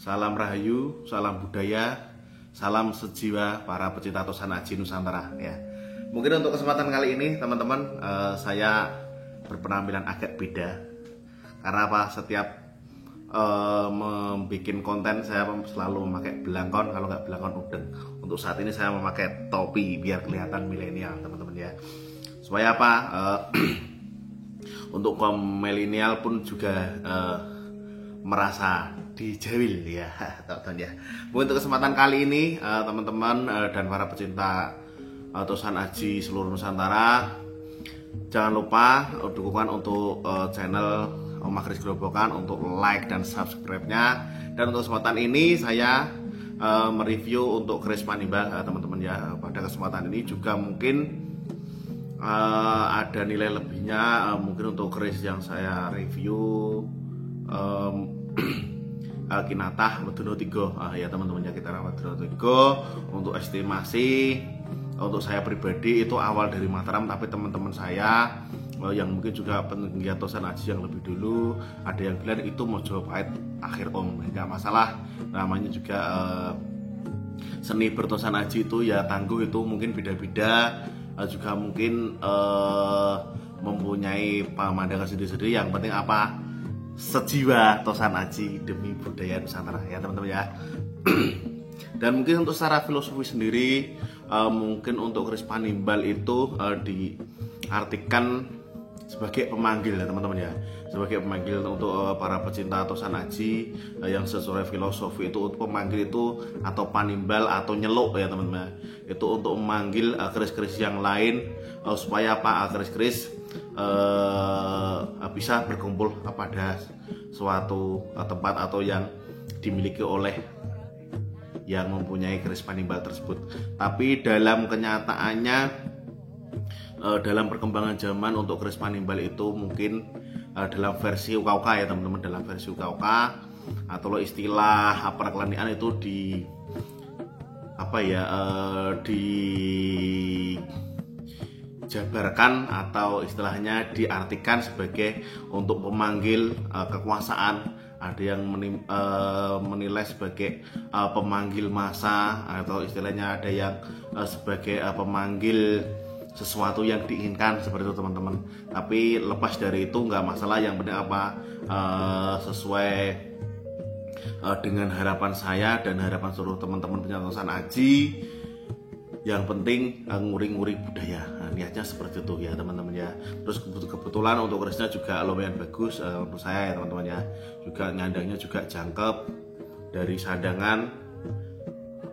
salam rahayu, salam budaya, salam sejiwa para pecinta Tosan Aji Nusantara ya. Mungkin untuk kesempatan kali ini teman-teman saya berpenampilan agak beda. Karena apa? Setiap membuat konten saya selalu memakai belangkon, kalau nggak belangkon udeng. Untuk saat ini saya memakai topi biar kelihatan milenial teman-teman ya. Supaya apa? Untuk kaum milenial pun juga merasa dijawil ya teman-teman ya. Mungkin untuk kesempatan kali ini teman-teman dan para pecinta Tosan Aji seluruh Nusantara, jangan lupa dukungan untuk channel Om Kris Grobogan untuk like dan subscribe-nya. Dan untuk kesempatan ini saya mereview untuk keris Panimbal teman-teman ya. Pada kesempatan ini juga mungkin ada nilai lebihnya, mungkin untuk keris yang saya review Kinatah Weduna 3 ya teman-teman ya, Kinatah Weduna 3 untuk estimasi. Untuk saya pribadi itu awal dari Mataram, tapi teman-teman saya yang mungkin juga penggiat Tosan Aji yang lebih dulu, ada yang bilang itu Mojopahit akhir om, nggak masalah, namanya juga seni bertosan aji itu ya tangguh, itu mungkin beda-beda, juga mungkin mempunyai pemandangan sendiri-sendiri. Yang penting apa? Sejiwa Tosan Aji demi budaya Nusantara ya teman-teman ya. Dan mungkin untuk secara filosofi sendiri, mungkin untuk keris Panimbal itu diartikan sebagai pemanggil ya teman-teman ya, sebagai pemanggil untuk para pecinta Tosan Aji yang sesuai filosofi itu. Untuk pemanggil itu atau Panimbal atau nyeluk ya teman-teman, itu untuk memanggil keris-keris yang lain supaya apa? Keris-keris bisa berkumpul pada suatu tempat atau yang dimiliki oleh yang mempunyai keris Panimbal tersebut. Tapi dalam kenyataannya, dalam perkembangan zaman untuk keris Panimbal itu mungkin dalam versi UKUK ya teman-teman, dalam versi UKUK atau istilah perkelanian itu dijabarkan atau istilahnya diartikan sebagai untuk pemanggil kekuasaan. Ada yang menilai sebagai pemanggil massa, atau istilahnya ada yang sebagai pemanggil sesuatu yang diinginkan, seperti itu teman-teman. Tapi lepas dari itu nggak masalah, yang penting apa? Sesuai dengan harapan saya dan harapan seluruh teman-teman pecinta Tosan Aji, yang penting nguri-nguri budaya. Niatnya seperti itu ya teman-teman ya. Terus kebetulan untuk kerisnya juga lumayan bagus untuk saya ya teman-teman ya. Juga nyandangnya juga jangkep, dari sandangan,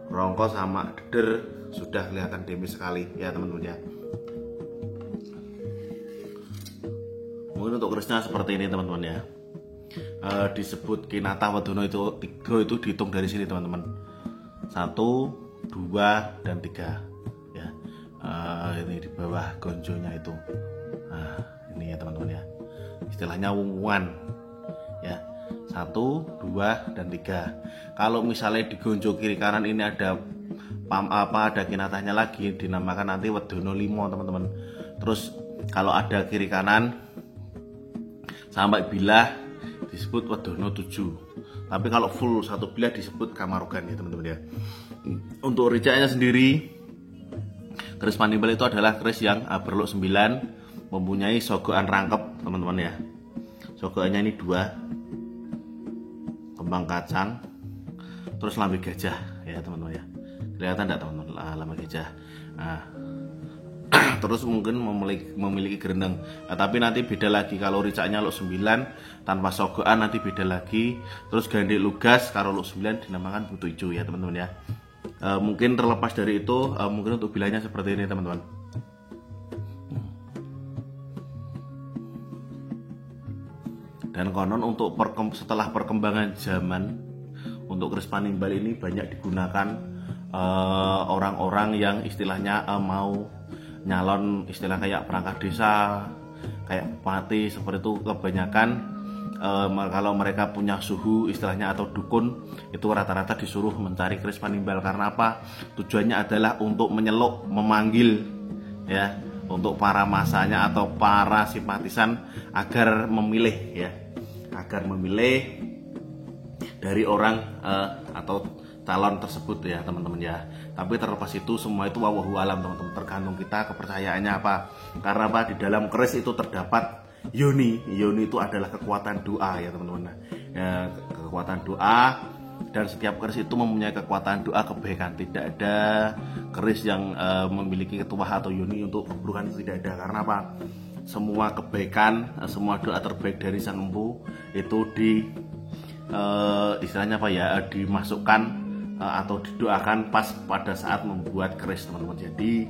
rongko sama deder sudah kelihatan demi sekali ya teman-teman ya. Mungkin untuk kerisnya seperti ini teman-teman ya. Disebut Kinatah Weduna itu 3, itu dihitung dari sini teman-teman. 1, 2, dan 3 ya. Ini di bawah gonjonya itu. Nah, ini ya teman-teman ya. Istilahnya wunguan ya. 1, 2, dan 3. Kalau misalnya di gonjo kiri kanan ini ada ada kinatahnya lagi, dinamakan nanti Weduna 5 teman-teman. Terus kalau ada kiri kanan sampai bilah disebut Weduna 7. Tapi kalau full 1 bilah disebut Kamarogan ya teman-teman ya. Untuk ricaknya sendiri, keris Panimbal itu adalah keris yang berlok 9, mempunyai sogokan rangkep teman-teman ya. Sogokannya ini 2, kembang kacang, terus lambe gajah ya teman-teman ya. Kelihatan enggak teman-teman lambe gajah? Nah, terus mungkin memiliki gerendeng. Nah, tapi nanti beda lagi kalau ricaknya lok 9 tanpa sogokan, nanti beda lagi. Terus gandek lugas kalau lok 9 dinamakan butuh hijau ya teman-teman ya. Mungkin terlepas dari itu, mungkin untuk bilahnya seperti ini teman-teman. Dan konon untuk setelah perkembangan zaman, untuk keris Panimbal ini banyak digunakan orang-orang yang istilahnya mau nyalon, istilah kayak perangkat desa, kayak bupati, seperti itu. Kebanyakan kalau mereka punya suhu istilahnya atau dukun, itu rata-rata disuruh mencari keris Panimbal. Karena apa? Tujuannya adalah untuk menyeluk, memanggil ya, untuk para masanya atau para simpatisan agar memilih ya, agar memilih dari orang atau calon tersebut ya teman-teman ya. Tapi terlepas itu semua itu wallahu alam teman-teman, tergantung kita kepercayaannya apa. Karena apa, di dalam keris itu terdapat yoni itu adalah kekuatan doa ya teman-teman. Ya, kekuatan doa, dan setiap keris itu mempunyai kekuatan doa kebaikan. Tidak ada keris yang memiliki ketuah atau yoni untuk keburukan, tidak ada. Karena apa, semua kebaikan, semua doa terbaik dari sang empu itu istilahnya apa ya, dimasukkan atau didoakan pas pada saat membuat keris teman-teman. Jadi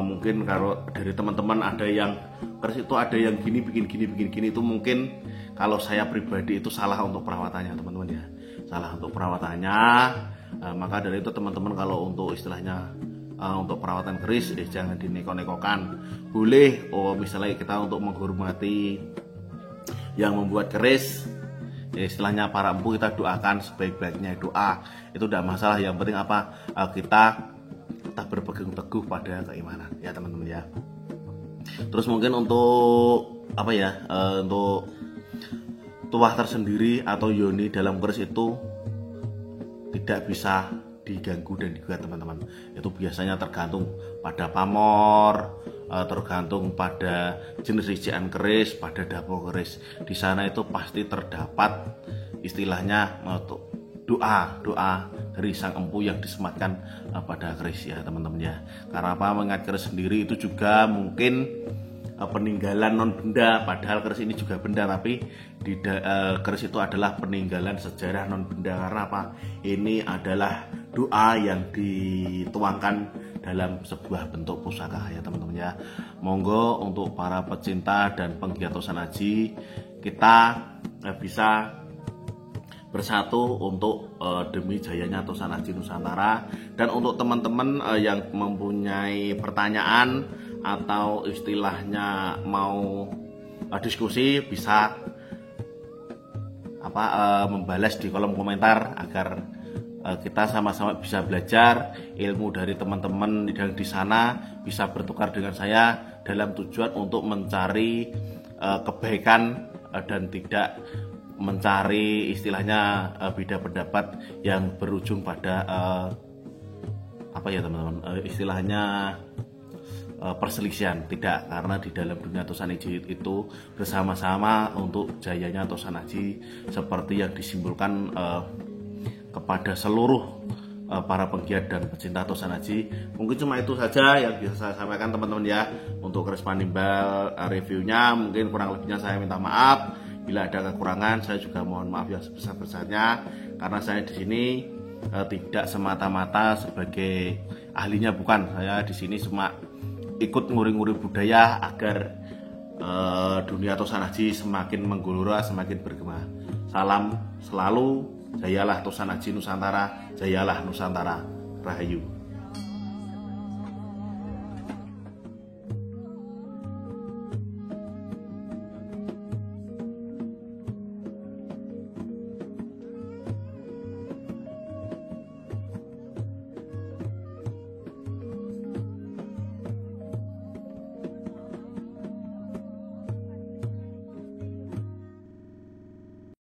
mungkin kalau dari teman-teman ada yang keris itu ada yang gini bikin gini itu mungkin kalau saya pribadi itu salah untuk perawatannya teman-teman ya, salah untuk perawatannya. Maka dari itu teman-teman kalau untuk istilahnya untuk perawatan keris jangan dineko-nekokan. Boleh misalnya kita untuk menghormati yang membuat keris, istilahnya para empu kita doakan sebaik-baiknya doa, itu tidak masalah. Yang penting apa, kita berpegang teguh pada keimanan ya teman-teman ya. Terus mungkin untuk apa ya, untuk tuah tersendiri atau yoni dalam keris itu tidak bisa diganggu dan digugat teman-teman. Itu biasanya tergantung pada pamor, tergantung pada jenis rijian keris, pada dapur keris. Di sana itu pasti terdapat istilahnya doa dari sang empu yang disematkan pada keris ya teman-teman ya. Karena apa, mengingat keris sendiri itu juga mungkin peninggalan non benda, padahal keris ini juga benda, tapi keris itu adalah peninggalan sejarah non benda. Karena apa, ini adalah doa yang dituangkan dalam sebuah bentuk pusaka ya teman-teman ya. Monggo untuk para pecinta dan penggiat tosan haji, kita bisa bersatu untuk demi jayanya tosan haji Nusantara. Dan untuk teman-teman yang mempunyai pertanyaan atau istilahnya mau diskusi, bisa membalas di kolom komentar agar kita sama-sama bisa belajar ilmu dari teman-teman yang di sana, bisa bertukar dengan saya dalam tujuan untuk mencari kebaikan dan tidak mencari istilahnya beda pendapat yang berujung pada apa ya teman-teman, istilahnya perselisihan. Tidak, karena di dalam dunia tosan haji itu bersama-sama untuk jayanya tosan haji seperti yang disimbolkan kepada seluruh para penggiat dan pecinta tosan haji. Mungkin cuma itu saja yang bisa saya sampaikan teman-teman ya untuk keris Panimbal reviewnya. Mungkin kurang lebihnya saya minta maaf. Bila ada kekurangan saya juga mohon maaf yang sebesar-besarnya, karena saya di sini tidak semata-mata sebagai ahlinya, bukan. Saya di sini cuma ikut nguri-nguri budaya agar dunia tosan haji semakin menggelora, semakin bergema. Salam selalu, jayalah tosan haji Nusantara, jayalah Nusantara, Rahayu.